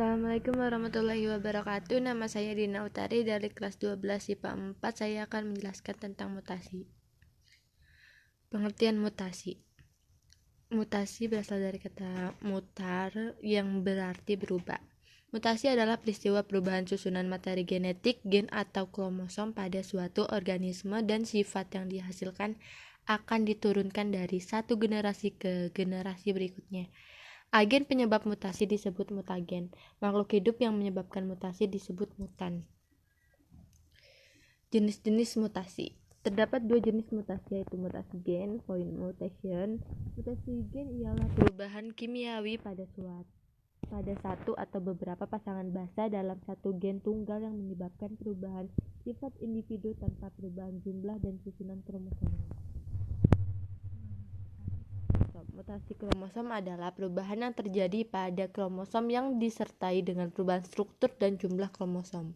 Assalamualaikum warahmatullahi wabarakatuh. Nama saya Dina Utari dari kelas 12 IPA 4. Saya akan menjelaskan tentang mutasi. Pengertian mutasi. Mutasi berasal dari kata mutar yang berarti berubah. Mutasi adalah peristiwa perubahan susunan materi genetik, gen atau kromosom pada suatu organisme dan sifat yang dihasilkan akan diturunkan dari satu generasi ke generasi berikutnya. Agen penyebab mutasi disebut mutagen. Makhluk hidup yang menyebabkan mutasi disebut mutan. Jenis-jenis mutasi. Terdapat dua jenis mutasi, yaitu mutasi gen, point mutation. Mutasi gen ialah perubahan kimiawi pada satu atau beberapa pasangan basa dalam satu gen tunggal yang menyebabkan perubahan sifat individu tanpa perubahan jumlah dan susunan kromosom. Mutasi kromosom adalah perubahan yang terjadi pada kromosom yang disertai dengan perubahan struktur dan jumlah kromosom.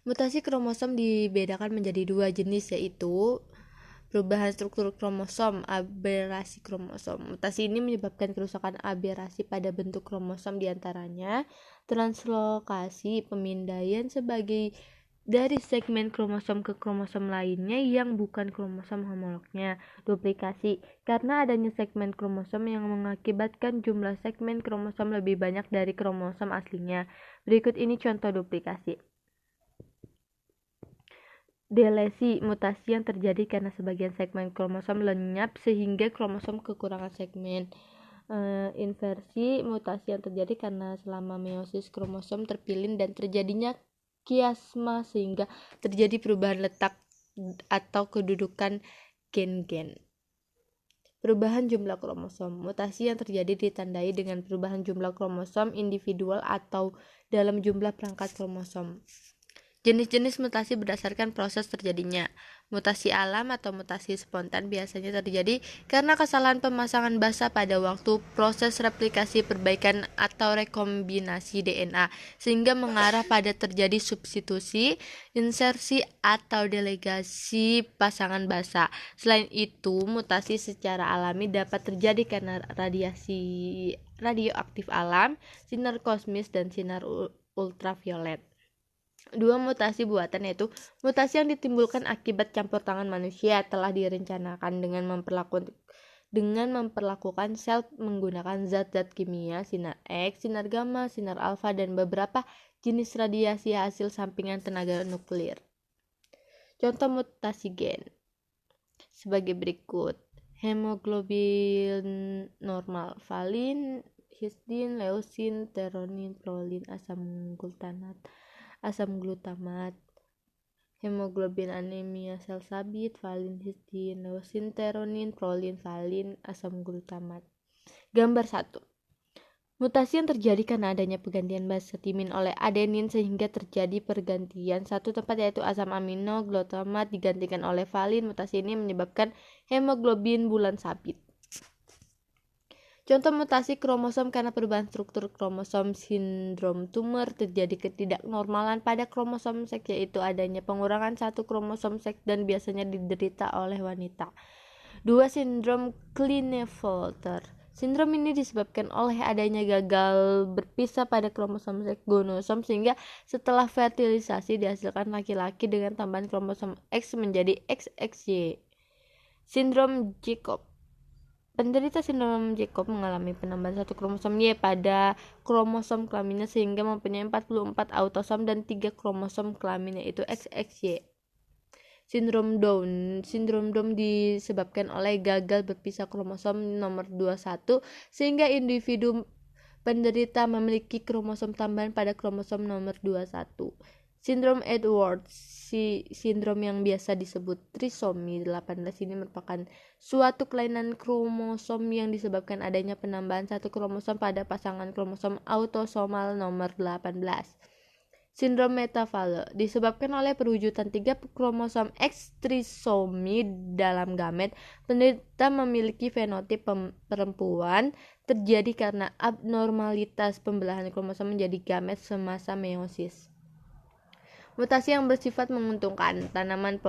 Mutasi kromosom dibedakan menjadi dua jenis, yaitu perubahan struktur kromosom, aberasi kromosom. Mutasi ini menyebabkan kerusakan aberasi pada bentuk kromosom, diantaranya translokasi, pemindaian sebagai dari segmen kromosom ke kromosom lainnya yang bukan kromosom homolognya. Duplikasi, karena adanya segmen kromosom yang mengakibatkan jumlah segmen kromosom lebih banyak dari kromosom aslinya. Berikut ini contoh duplikasi. Delesi, mutasi yang terjadi karena sebagian segmen kromosom lenyap sehingga kromosom kekurangan segmen. Inversi, mutasi yang terjadi karena selama meiosis kromosom terpilih dan terjadinya kiasma sehingga terjadi perubahan letak atau kedudukan gen-gen. Perubahan jumlah kromosom. Mutasi yang terjadi ditandai dengan perubahan jumlah kromosom individual atau dalam jumlah perangkat kromosom. Jenis-jenis mutasi berdasarkan proses terjadinya. Mutasi alam atau mutasi spontan biasanya terjadi karena kesalahan pemasangan basa pada waktu proses replikasi, perbaikan atau rekombinasi DNA, sehingga mengarah pada terjadi substitusi, insersi, atau delegasi pasangan basa. Selain itu, mutasi secara alami dapat terjadi karena radiasi radioaktif alam, sinar kosmis, dan sinar ultraviolet. Dua mutasi buatan, yaitu mutasi yang ditimbulkan akibat campur tangan manusia, telah direncanakan dengan memperlakukan sel menggunakan zat-zat kimia, sinar X, sinar gamma, sinar alfa, dan beberapa jenis radiasi hasil sampingan tenaga nuklir. Contoh mutasi gen sebagai berikut: hemoglobin normal, valin, histidin, leusin, theronin, prolin, asam glutamat, hemoglobin anemia sel sabit, valin, histidin, leusin, theronin, prolin, valin, asam glutamat. Gambar 1. Mutasi yang terjadi karena adanya pergantian basa timin oleh adenin sehingga terjadi pergantian satu tempat, yaitu asam amino glutamat digantikan oleh valin. Mutasi ini menyebabkan hemoglobin bulan sabit. Contoh mutasi kromosom karena perubahan struktur kromosom. Sindrom tumor, terjadi ketidaknormalan pada kromosom seks, yaitu adanya pengurangan satu kromosom seks dan biasanya diderita oleh wanita. 2. Sindrom Klinefelter. Sindrom ini disebabkan oleh adanya gagal berpisah pada kromosom seks gonosom, sehingga setelah fertilisasi dihasilkan laki-laki dengan tambahan kromosom X menjadi XXY. Sindrom Jacob. Penderita sindrom Jacob mengalami penambahan satu kromosom Y pada kromosom kelaminnya sehingga mempunyai 44 autosom dan 3 kromosom kelamin, yaitu XXY. Sindrom Down. Sindrom Down disebabkan oleh gagal berpisah kromosom nomor 21 sehingga individu penderita memiliki kromosom tambahan pada kromosom nomor 21. Sindrom Edwards. Sindrom yang biasa disebut trisomi 18 ini merupakan suatu kelainan kromosom yang disebabkan adanya penambahan satu kromosom pada pasangan kromosom autosomal nomor 18. Sindrom Metavale disebabkan oleh perwujudan 3 kromosom X trisomi dalam gamet. Penderita memiliki fenotip perempuan, terjadi karena abnormalitas pembelahan kromosom menjadi gamet semasa meiosis. Mutasi yang bersifat menguntungkan. Tanaman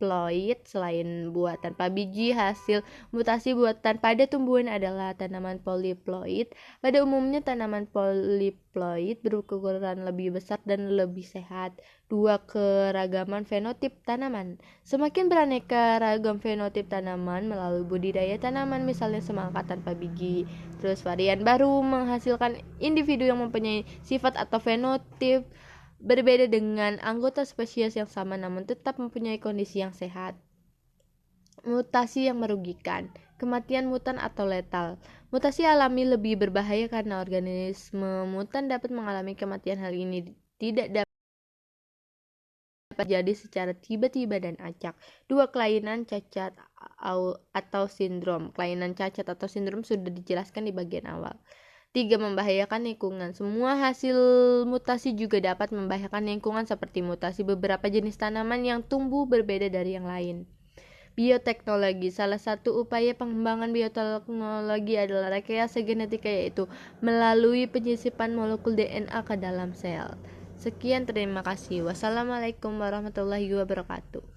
poliploid. Selain buah tanpa biji, hasil mutasi buatan pada tumbuhan adalah tanaman poliploid. Pada umumnya tanaman poliploid berukuran lebih besar dan lebih sehat. 2. Keragaman fenotip tanaman. Semakin beraneka ragam fenotip tanaman melalui budidaya tanaman, misalnya semangka tanpa biji. Terus varian baru menghasilkan individu yang mempunyai sifat atau fenotip berbeda dengan anggota spesies yang sama namun tetap mempunyai kondisi yang sehat. Mutasi yang merugikan, kematian mutan atau letal. Mutasi alami lebih berbahaya karena organisme mutan dapat mengalami kematian. Hal ini tidak dapat terjadi secara tiba-tiba dan acak. 2. Kelainan cacat atau sindrom. Kelainan cacat atau sindrom sudah dijelaskan di bagian awal. 3. Membahayakan lingkungan. Semua hasil mutasi juga dapat membahayakan lingkungan, seperti mutasi beberapa jenis tanaman yang tumbuh berbeda dari yang lain. Bioteknologi. Salah satu upaya pengembangan bioteknologi adalah rekayasa genetika, yaitu melalui penyisipan molekul DNA ke dalam sel. Sekian, terima kasih. Wassalamualaikum warahmatullahi wabarakatuh.